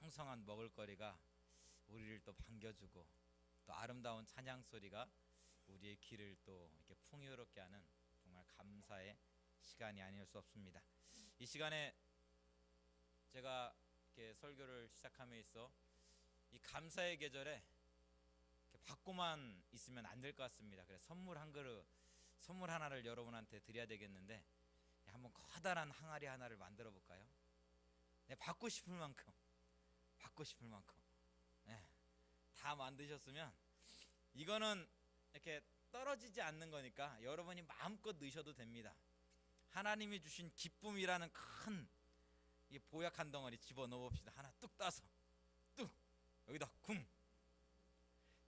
풍성한 먹을거리가 우리를 또 반겨주고 또 아름다운 찬양 소리가 우리의 귀를 또 이렇게 풍요롭게 하는 정말 감사의 시간이 아닐 수 없습니다. 이 시간에 제가 이렇게 설교를 시작함에 있어 이 감사의 계절에 이렇게 받고만 있으면 안 될 것 같습니다. 그래서 선물 하나를 여러분한테 드려야 되겠는데 한번 커다란 항아리 하나를 만들어 볼까요? 네, 받고 싶을 만큼 네, 다 만드셨으면 이거는 이렇게 떨어지지 않는 거니까 여러분이 마음껏 넣으셔도 됩니다. 하나님이 주신 기쁨이라는 큰 이 보약 한 덩어리 집어넣어 봅시다. 하나 뚝 따서 뚝 여기다 쿵.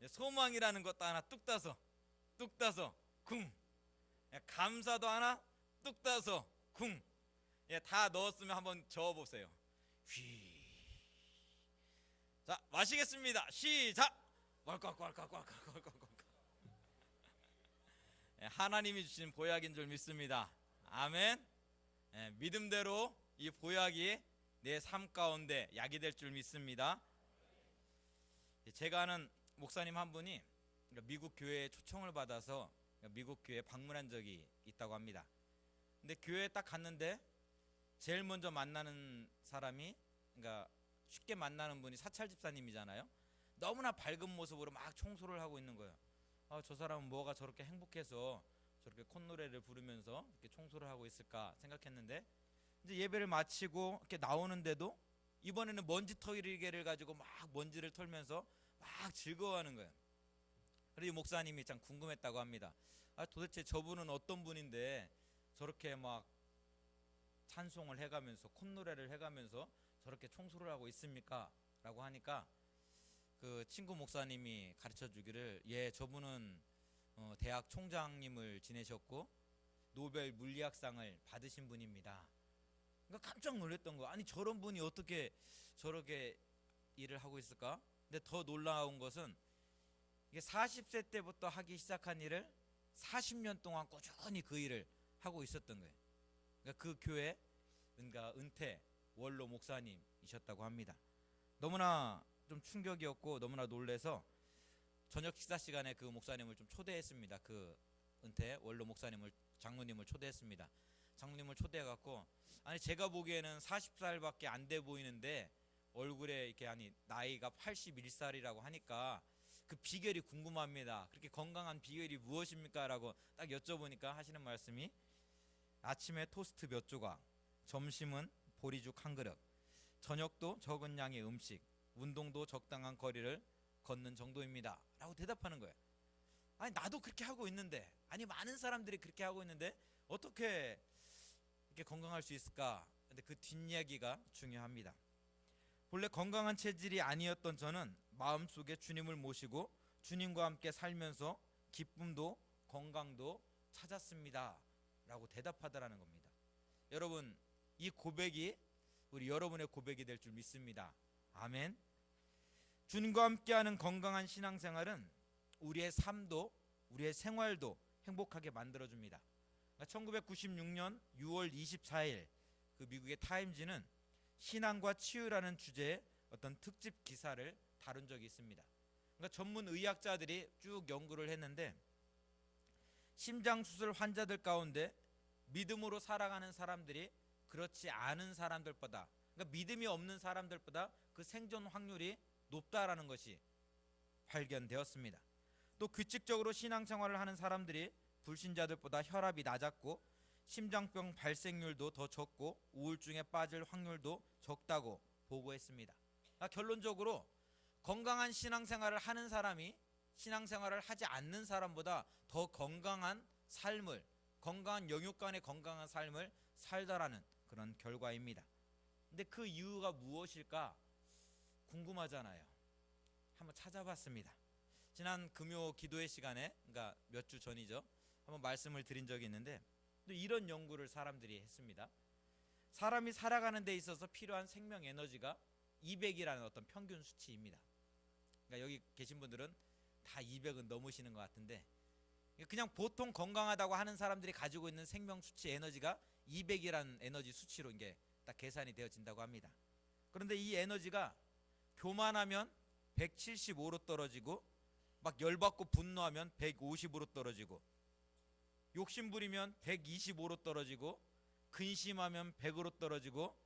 소망이라는 것도 하나 뚝 따서 쿵. 감사도 하나 뚝 따서 쿵. 다 넣었으면 한번 저어보세요. 휘. 자, 마시겠습니다. 시작. 왈깍. 하나님이 주신 보약인 줄 믿습니다. 아멘. 믿음대로 이 보약이 내 삶 가운데 약이 될 줄 믿습니다. 제가 아는 목사님 한 분이 미국 교회에 초청을 받아서 미국 교회에 방문한 적이 있다고 합니다. 근데 교회에 딱 갔는데 제일 먼저 만나는 사람이, 그러니까 쉽게 만나는 분이 사찰 집사님이잖아요. 너무나 밝은 모습으로 막 청소를 하고 있는 거예요. 저 사람은 뭐가 저렇게 행복해서 저렇게 콧노래를 부르면서 이렇게 청소를 하고 있을까 생각했는데, 이제 예배를 마치고 이렇게 나오는데도 이번에는 먼지 털이개를 가지고 막 먼지를 털면서 막 즐거워하는 거예요. 그래서 이 목사님이 참 궁금했다고 합니다. 도대체 저분은 어떤 분인데 저렇게 막 찬송을 해가면서 콧노래를 해가면서 저렇게 청소를 하고 있습니까? 라고 하니까 그 친구 목사님이 가르쳐 주기를, 저분은 대학 총장님을 지내셨고 노벨 물리학상을 받으신 분입니다. 그러니까 깜짝 놀랐던 거야. 아니, 저런 분이 어떻게 저렇게 일을 하고 있을까? 근데 더 놀라운 것은 이게 40세 때부터 하기 시작한 일을 40년 동안 꾸준히 그 일을 하고 있었던 거예요. 그러니까 그 교회 은퇴 원로 목사님이셨다고 합니다. 너무나 좀 충격이었고 너무나 놀래서 저녁 식사 시간에 그 목사님을 좀 초대했습니다. 그 은퇴 원로 목사님을, 장로님을 초대했습니다. 장로님을 초대해갖고, 아니 제가 보기에는 40살밖에 안 돼 보이는데 얼굴에 이렇게, 아니 나이가 81살이라고 하니까 그 비결이 궁금합니다. 그렇게 건강한 비결이 무엇입니까? 라고 딱 여쭤보니까 하시는 말씀이, 아침에 토스트 몇 조각, 점심은 보리죽 한 그릇, 저녁도 적은 양의 음식, 운동도 적당한 거리를 걷는 정도입니다. 라고 대답하는 거예요. 아니 나도 그렇게 하고 있는데, 아니 많은 사람들이 그렇게 하고 있는데 어떻게 이렇게 건강할 수 있을까? 근데 그 뒷이야기가 중요합니다. 본래 건강한 체질이 아니었던 저는 마음속에 주님을 모시고 주님과 함께 살면서 기쁨도 건강도 찾았습니다. 라고 대답하더라는 겁니다. 여러분, 이 고백이 우리 여러분의 고백이 될 줄 믿습니다. 아멘. 주님과 함께하는 건강한 신앙생활은 우리의 삶도 우리의 생활도 행복하게 만들어줍니다. 1996년 6월 24일 그 미국의 타임지는 신앙과 치유라는 주제의 어떤 특집 기사를 다룬 적이 있습니다. 그러니까 전문 의학자들이 쭉 연구를 했는데, 심장수술 환자들 가운데 믿음으로 살아가는 사람들이 그렇지 않은 사람들보다, 그러니까 믿음이 없는 사람들보다 그 생존 확률이 높다라는 것이 발견되었습니다. 또 규칙적으로 신앙생활을 하는 사람들이 불신자들보다 혈압이 낮았고 심장병 발생률도 더 적고 우울증에 빠질 확률도 적다고 보고했습니다. 결론적으로 건강한 신앙생활을 하는 사람이 신앙생활을 하지 않는 사람보다 더 건강한 삶을, 건강한 영육간의 건강한 삶을 살다라는 그런 결과입니다. 근데 그 이유가 무엇일까 궁금하잖아요. 한번 찾아봤습니다. 지난 금요 기도회 시간에, 그러니까 몇 주 전이죠, 한번 말씀을 드린 적이 있는데, 또 이런 연구를 사람들이 했습니다. 사람이 살아가는 데 있어서 필요한 생명 에너지가 200이라는 어떤 평균 수치입니다. 그러니까 여기 계신 분들은 다 200은 넘으시는 것 같은데, 그냥 보통 건강하다고 하는 사람들이 가지고 있는 생명 수치 에너지가 200이라는 에너지 수치로 이게 딱 계산이 되어진다고 합니다. 그런데 이 에너지가 교만하면 175로 떨어지고, 막 열받고 분노하면 150으로 떨어지고, 욕심부리면 125로 떨어지고, 근심하면 100으로 떨어지고,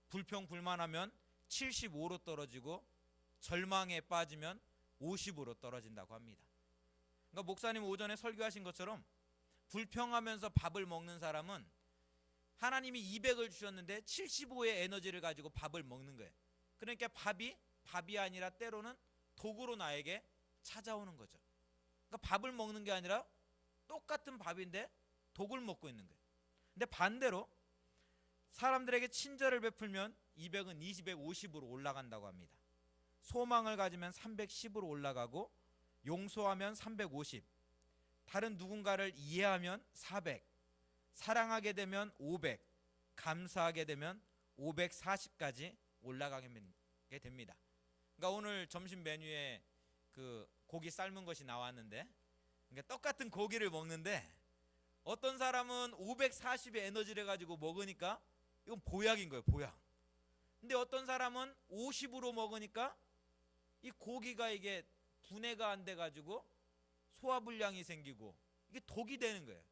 불평불만하면 75로 떨어지고, 절망에 빠지면 50으로 떨어진다고 합니다. 그러니까 목사님 오전에 설교하신 것처럼 불평하면서 밥을 먹는 사람은 하나님이 200을 주셨는데 75의 에너지를 가지고 밥을 먹는 거예요. 그러니까 밥이 아니라 때로는 독으로 나에게 찾아오는 거죠. 그러니까 밥을 먹는 게 아니라 똑같은 밥인데 독을 먹고 있는 거예요. 근데 반대로 사람들에게 친절을 베풀면 200은 250으로 올라간다고 합니다. 소망을 가지면 310으로 올라가고, 용서하면 350, 다른 누군가를 이해하면 400, 사랑하게 되면 500, 감사하게 되면 540까지 올라가게 됩니다. 그러니까 오늘 점심 메뉴에 그 고기 삶은 것이 나왔는데, 그러니까 똑같은 고기를 먹는데 어떤 사람은 540의 에너지를 가지고 먹으니까 이건 보약인 거예요, 보약. 근데 어떤 사람은 50으로 먹으니까 이 고기가 이게 분해가 안 돼 가지고 소화불량이 생기고 이게 독이 되는 거예요.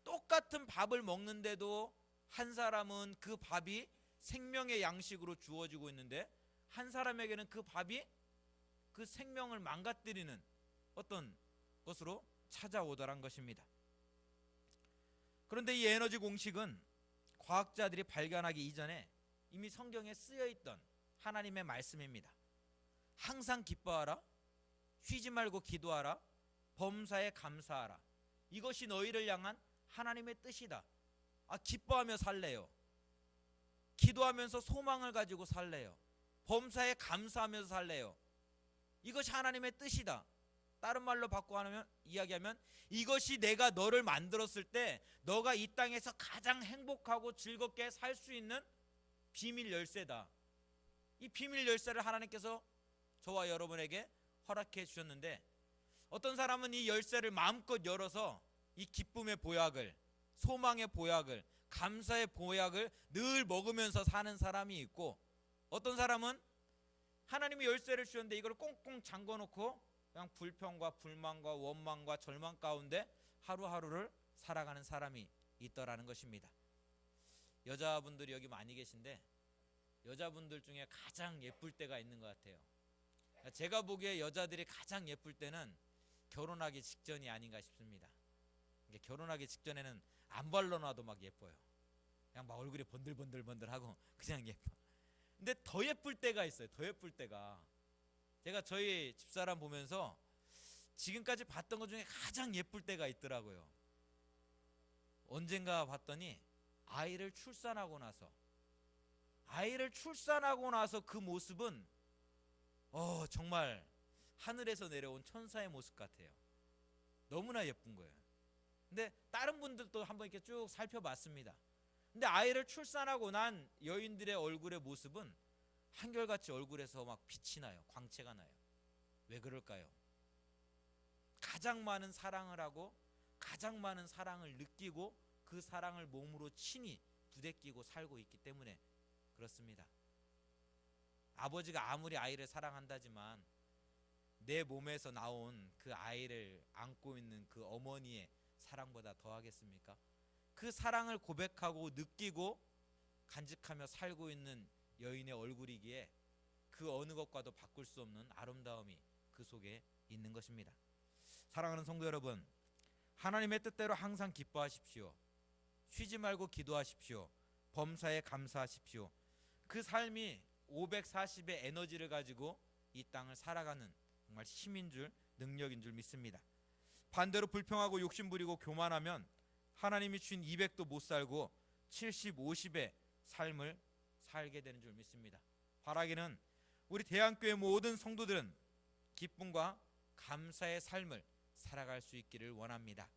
똑같은 밥을 먹는데도 한 사람은 그 밥이 생명의 양식으로 주어지고 있는데, 한 사람에게는 그 밥이 그 생명을 망가뜨리는 어떤 것으로 찾아오더란 것입니다. 그런데 이 에너지 공식은 과학자들이 발견하기 이전에 이미 성경에 쓰여있던 하나님의 말씀입니다. 항상 기뻐하라, 쉬지 말고 기도하라, 범사에 감사하라. 이것이 너희를 향한 하나님의 뜻이다. 기뻐하며 살래요. 기도하면서 소망을 가지고 살래요. 범사에 감사하면서 살래요. 이것이 하나님의 뜻이다. 다른 말로 이야기하면 이것이 내가 너를 만들었을 때 너가 이 땅에서 가장 행복하고 즐겁게 살 수 있는 비밀 열쇠다. 이 비밀 열쇠를 하나님께서 저와 여러분에게 허락해 주셨는데, 어떤 사람은 이 열쇠를 마음껏 열어서 이 기쁨의 보약을, 소망의 보약을, 감사의 보약을 늘 먹으면서 사는 사람이 있고, 어떤 사람은 하나님이 열쇠를 주셨는데 이걸 꽁꽁 잠궈놓고 그냥 불평과 불만과 원망과 절망 가운데 하루하루를 살아가는 사람이 있더라는 것입니다. 여자분들이 여기 많이 계신데 여자분들 중에 가장 예쁠 때가 있는 것 같아요. 제가 보기에 여자들이 가장 예쁠 때는 결혼하기 직전이 아닌가 싶습니다. 결혼하기 직전에는 안 발라놔도 막 예뻐요. 그냥 막 얼굴이 번들번들하고 그냥 예뻐. 근데 더 예쁠 때가 있어요. 더 예쁠 때가. 제가 저희 집사람 보면서 지금까지 봤던 것 중에 가장 예쁠 때가 있더라고요. 언젠가 봤더니 아이를 출산하고 나서 그 모습은 정말 하늘에서 내려온 천사의 모습 같아요. 너무나 예쁜 거예요. 근데 다른 분들도 한번 이렇게 쭉 살펴봤습니다. 근데 아이를 출산하고 난 여인들의 얼굴의 모습은 한결같이 얼굴에서 막 빛이 나요. 광채가 나요. 왜 그럴까요? 가장 많은 사랑을 하고 가장 많은 사랑을 느끼고 그 사랑을 몸으로 친히 부대끼고 살고 있기 때문에 그렇습니다. 아버지가 아무리 아이를 사랑한다지만 내 몸에서 나온 그 아이를 안고 있는 그 어머니의 사랑보다 더하겠습니까? 그 사랑을 고백하고 느끼고 간직하며 살고 있는 여인의 얼굴이기에 그 어느 것과도 바꿀 수 없는 아름다움이 그 속에 있는 것입니다. 사랑하는 성도 여러분, 하나님의 뜻대로 항상 기뻐하십시오. 쉬지 말고 기도하십시오. 범사에 감사하십시오. 그 삶이 540의 에너지를 가지고 이 땅을 살아가는 정말 힘인 줄, 능력인 줄 믿습니다. 반대로 불평하고 욕심부리고 교만하면 하나님이 주신 200도 못 살고 70, 50의 삶을 살게 되는 줄 믿습니다. 바라기는 우리 대한교회 모든 성도들은 기쁨과 감사의 삶을 살아갈 수 있기를 원합니다.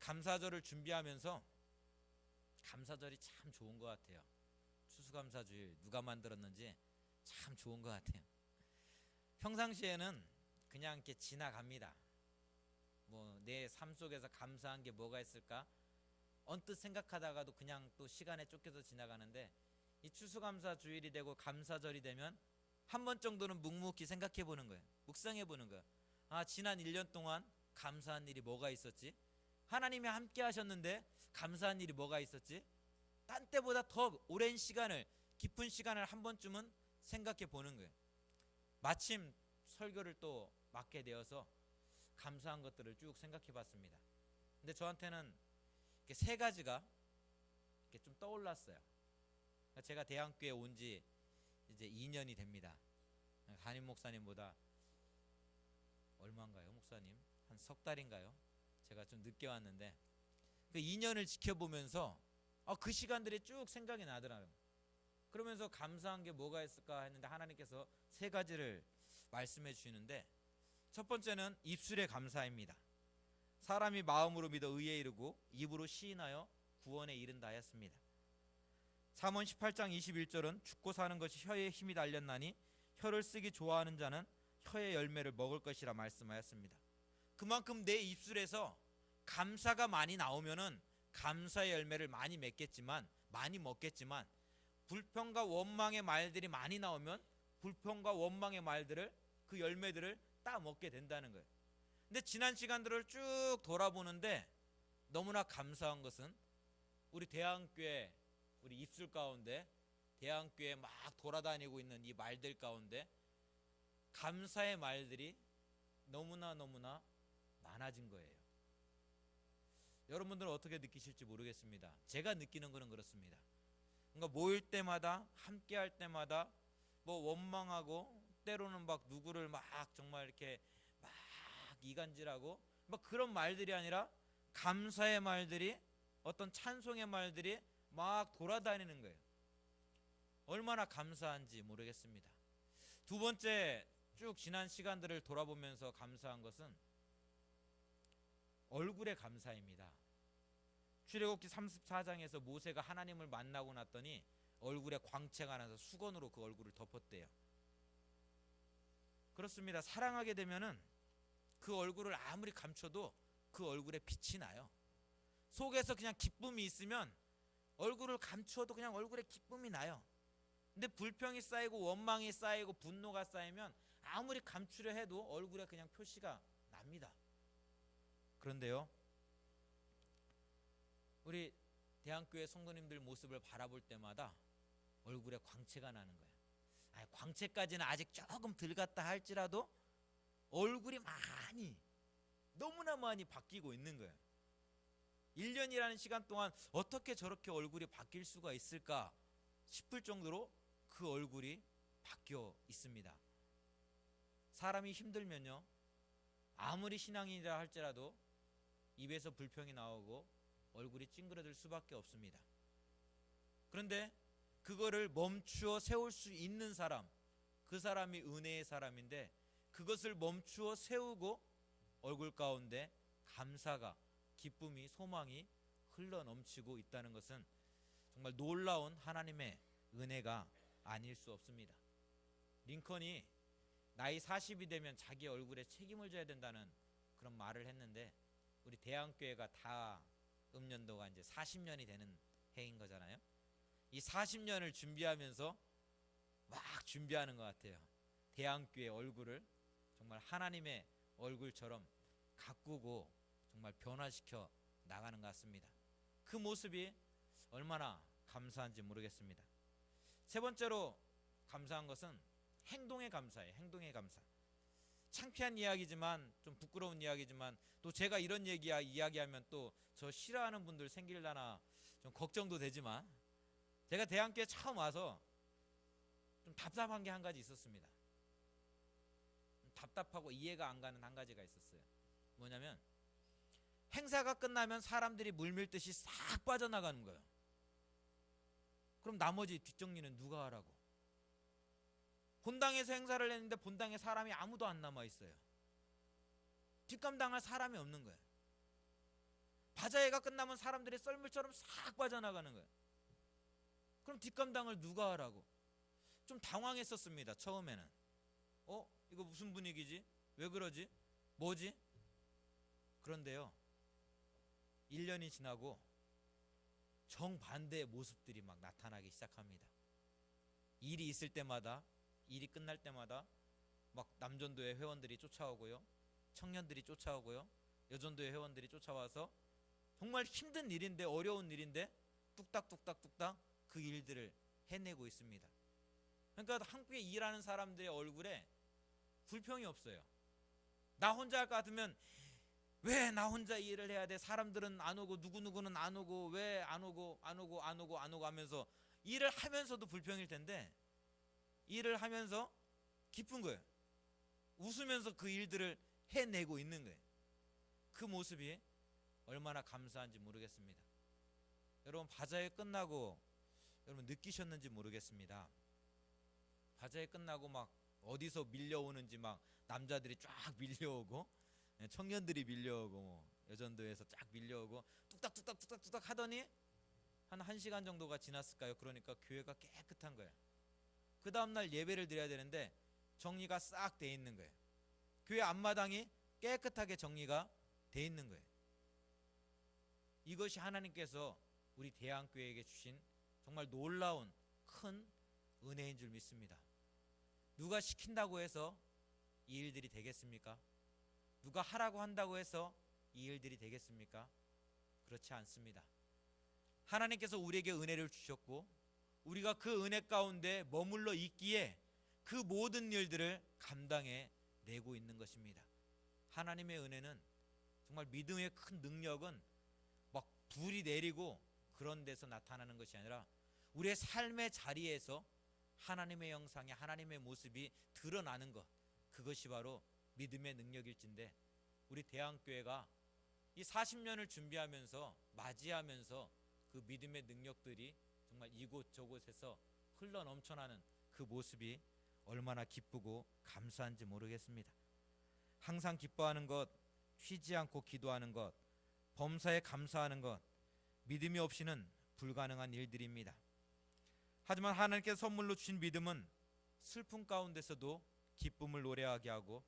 감사절을 준비하면서 감사절이 참 좋은 것 같아요. 추수감사주일 누가 만들었는지 참 좋은 것 같아요. 평상시에는 그냥 이렇게 지나갑니다. 내 삶 속에서 감사한 게 뭐가 있을까? 언뜻 생각하다가도 그냥 또 시간에 쫓겨서 지나가는데, 이 추수감사주일이 되고 감사절이 되면 한 번 정도는 묵묵히 생각해 보는 거예요. 묵상해 보는 거예요. 아, 지난 1년 동안 감사한 일이 뭐가 있었지? 하나님이 함께 하셨는데 감사한 일이 뭐가 있었지? 딴 때보다 더 오랜 시간을, 깊은 시간을 한 번쯤은 생각해 보는 거예요. 마침 설교를 또 맡게 되어서 감사한 것들을 쭉 생각해 봤습니다. 근데 저한테는 이렇게 세 가지가 이렇게 좀 떠올랐어요. 제가 대한교회 온 지 이제 2년이 됩니다. 담임 목사님보다 얼마인가요, 목사님? 한 석 달인가요? 제가 좀 늦게 왔는데 그 2년을 지켜보면서 그 시간들이 쭉 생각이 나더라고요. 그러면서 감사한 게 뭐가 있을까 했는데 하나님께서 세 가지를 말씀해 주시는데, 첫 번째는 입술의 감사입니다. 사람이 마음으로 믿어 의에 이르고 입으로 시인하여 구원에 이른다 하였습니다. 잠언 18장 21절은 죽고 사는 것이 혀에 힘이 달렸나니 혀를 쓰기 좋아하는 자는 혀의 열매를 먹을 것이라 말씀하였습니다. 그만큼 내 입술에서 감사가 많이 나오면은 감사의 열매를 많이 맺겠지만, 많이 먹겠지만, 불평과 원망의 말들이 많이 나오면 불평과 원망의 말들을, 그 열매들을 따 먹게 된다는 거예요. 근데 지난 시간들을 쭉 돌아보는데 너무나 감사한 것은 우리 대한교회, 우리 입술 가운데, 대한교회 막 돌아다니고 있는 이 말들 가운데 감사의 말들이 너무나 많아진 거예요. 여러분들은 어떻게 느끼실지 모르겠습니다. 제가 느끼는 거는 그렇습니다. 그러니까 모일 때마다, 함께 할 때마다 뭐 원망하고, 때로는 막 누구를 막 정말 이렇게 막 이간질하고 막 그런 말들이 아니라 감사의 말들이, 어떤 찬송의 말들이 막 돌아다니는 거예요. 얼마나 감사한지 모르겠습니다. 두 번째, 쭉 지난 시간들을 돌아보면서 감사한 것은 얼굴의 감사입니다. 출애굽기 34장에서 모세가 하나님을 만나고 났더니 얼굴에 광채가 나서 수건으로 그 얼굴을 덮었대요. 그렇습니다. 사랑하게 되면은 그 얼굴을 아무리 감춰도 그 얼굴에 빛이 나요. 속에서 그냥 기쁨이 있으면 얼굴을 감추어도 그냥 얼굴에 기쁨이 나요. 근데 불평이 쌓이고 원망이 쌓이고 분노가 쌓이면 아무리 감추려 해도 얼굴에 그냥 표시가 납니다. 그런데요, 우리 대한교회 성도님들 모습을 바라볼 때마다 얼굴에 광채가 나는 거예요. 광채까지는 아직 조금 덜 갔다 할지라도 얼굴이 너무나 많이 바뀌고 있는 거예요. 1년이라는 시간 동안 어떻게 저렇게 얼굴이 바뀔 수가 있을까 싶을 정도로 그 얼굴이 바뀌어 있습니다. 사람이 힘들면요, 아무리 신앙인이라 할지라도 입에서 불평이 나오고 얼굴이 찡그러들 수밖에 없습니다. 그런데 그거를 멈추어 세울 수 있는 사람, 그 사람이 은혜의 사람인데, 그것을 멈추어 세우고 얼굴 가운데 감사가, 기쁨이, 소망이 흘러넘치고 있다는 것은 정말 놀라운 하나님의 은혜가 아닐 수 없습니다. 링컨이 나이 40이 되면 자기 얼굴에 책임을 져야 된다는 그런 말을 했는데, 우리 대한교회가 다 음년도가 이제 40년이 되는 해인 거잖아요. 이 40년을 준비하면서 막 준비하는 것 같아요. 대한교회 얼굴을 정말 하나님의 얼굴처럼 가꾸고 정말 변화시켜 나가는 것 같습니다. 그 모습이 얼마나 감사한지 모르겠습니다. 세 번째로 감사한 것은 행동의 감사예요. 행동의 감사. 창피한 이야기지만, 좀 부끄러운 이야기지만, 또 제가 이런 이야기하면 또 저 싫어하는 분들 생길라나 좀 걱정도 되지만, 제가 대한교회 처음 와서 좀 답답한 게 한 가지 있었습니다. 답답하고 이해가 안 가는 한 가지가 있었어요. 뭐냐면, 행사가 끝나면 사람들이 물밀듯이 싹 빠져나가는 거예요. 그럼 나머지 뒷정리는 누가 하라고? 본당에서 행사를 했는데 본당에 사람이 아무도 안 남아 있어요. 뒷감당할 사람이 없는 거예요. 바자회가 끝나면 사람들이 썰물처럼 싹 빠져나가는 거예요. 그럼 뒷감당을 누가 하라고? 좀 당황했었습니다. 처음에는. 이거 무슨 분위기지? 왜 그러지? 뭐지? 그런데요, 1년이 지나고 정반대의 모습들이 막 나타나기 시작합니다. 일이 있을 때마다 일이 끝날 때마다 막 남전도의 회원들이 쫓아오고요, 청년들이 쫓아오고요, 여전도의 회원들이 쫓아와서 정말 힘든 일인데, 어려운 일인데 뚝딱뚝딱뚝딱 그 일들을 해내고 있습니다. 그러니까 한국에 일하는 사람들의 얼굴에 불평이 없어요. 나 혼자 할 것 같으면 왜 나 혼자 이 일을 해야 돼? 사람들은 안 오고 누구누구는 안 오고 왜 안 오고 하면서 일을 하면서도 불평일 텐데, 일을 하면서 기쁜 거예요. 웃으면서 그 일들을 해내고 있는 거예요. 그 모습이 얼마나 감사한지 모르겠습니다. 여러분, 바자회 끝나고 여러분 느끼셨는지 모르겠습니다. 바자회 끝나고 막 어디서 밀려오는지, 막 남자들이 쫙 밀려오고, 청년들이 밀려오고, 뭐 여전도에서 쫙 밀려오고 뚝딱뚝딱 하더니 한 1시간 정도가 지났을까요? 그러니까 교회가 깨끗한 거예요. 그 다음날 예배를 드려야 되는데 정리가 싹 돼 있는 거예요. 교회 앞마당이 깨끗하게 정리가 돼 있는 거예요. 이것이 하나님께서 우리 대한교회에게 주신 정말 놀라운 큰 은혜인 줄 믿습니다. 누가 시킨다고 해서 이 일들이 되겠습니까? 누가 하라고 한다고 해서 이 일들이 되겠습니까? 그렇지 않습니다. 하나님께서 우리에게 은혜를 주셨고, 우리가 그 은혜 가운데 머물러 있기에 그 모든 일들을 감당해 내고 있는 것입니다. 하나님의 은혜는, 정말 믿음의 큰 능력은 막 불이 내리고 그런 데서 나타나는 것이 아니라 우리의 삶의 자리에서 하나님의 형상이, 하나님의 모습이 드러나는 것, 그것이 바로 믿음의 능력일진데, 우리 대한교회가 이 40년을 준비하면서 맞이하면서 그 믿음의 능력들이 정말 이곳저곳에서 흘러 넘쳐나는 그 모습이 얼마나 기쁘고 감사한지 모르겠습니다. 항상 기뻐하는 것, 쉬지 않고 기도하는 것, 범사에 감사하는 것, 믿음이 없이는 불가능한 일들입니다. 하지만 하나님께서 선물로 주신 믿음은 슬픔 가운데서도 기쁨을 노래하게 하고,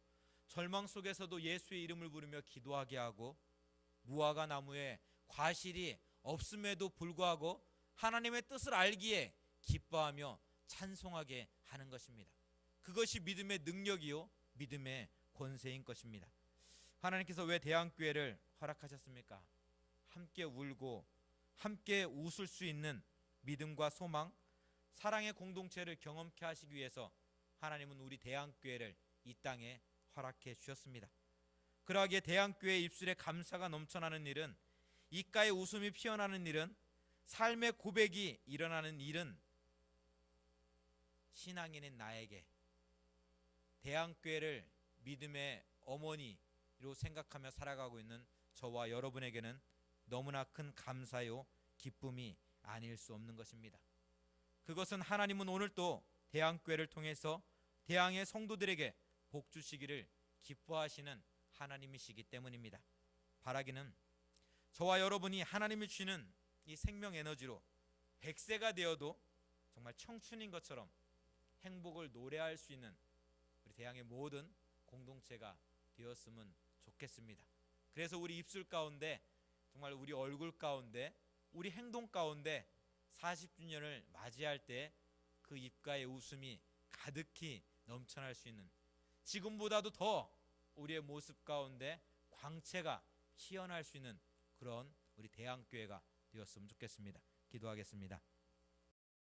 절망 속에서도 예수의 이름을 부르며 기도하게 하고, 무화과 나무에 과실이 없음에도 불구하고 하나님의 뜻을 알기에 기뻐하며 찬송하게 하는 것입니다. 그것이 믿음의 능력이요, 믿음의 권세인 것입니다. 하나님께서 왜 대한교회를 허락하셨습니까? 함께 울고 함께 웃을 수 있는 믿음과 소망, 사랑의 공동체를 경험케 하시기 위해서 하나님은 우리 대한교회를 이 땅에 허락해 주셨습니다. 그러하기에 대한교회의 입술에 감사가 넘쳐나는 일은, 입가에 웃음이 피어나는 일은, 삶의 고백이 일어나는 일은 신앙인인 나에게, 대한교회를 믿음의 어머니로 생각하며 살아가고 있는 저와 여러분에게는 너무나 큰 감사요 기쁨이 아닐 수 없는 것입니다. 그것은 하나님은 오늘도 대한교회를 통해서 대한의 성도들에게 복 주시기를 기뻐하시는 하나님이시기 때문입니다. 바라기는 저와 여러분이 하나님이 주시는 이 생명 에너지로 100세가 되어도 정말 청춘인 것처럼 행복을 노래할 수 있는 우리 대한의 모든 공동체가 되었으면 좋겠습니다. 그래서 우리 입술 가운데, 정말 우리 얼굴 가운데, 우리 행동 가운데 40주년을 맞이할 때 그 입가에 웃음이 가득히 넘쳐날 수 있는, 지금보다도 더 우리의 모습 가운데 광채가 피어날 수 있는 그런 우리 대한교회가 되었으면 좋겠습니다. 기도하겠습니다.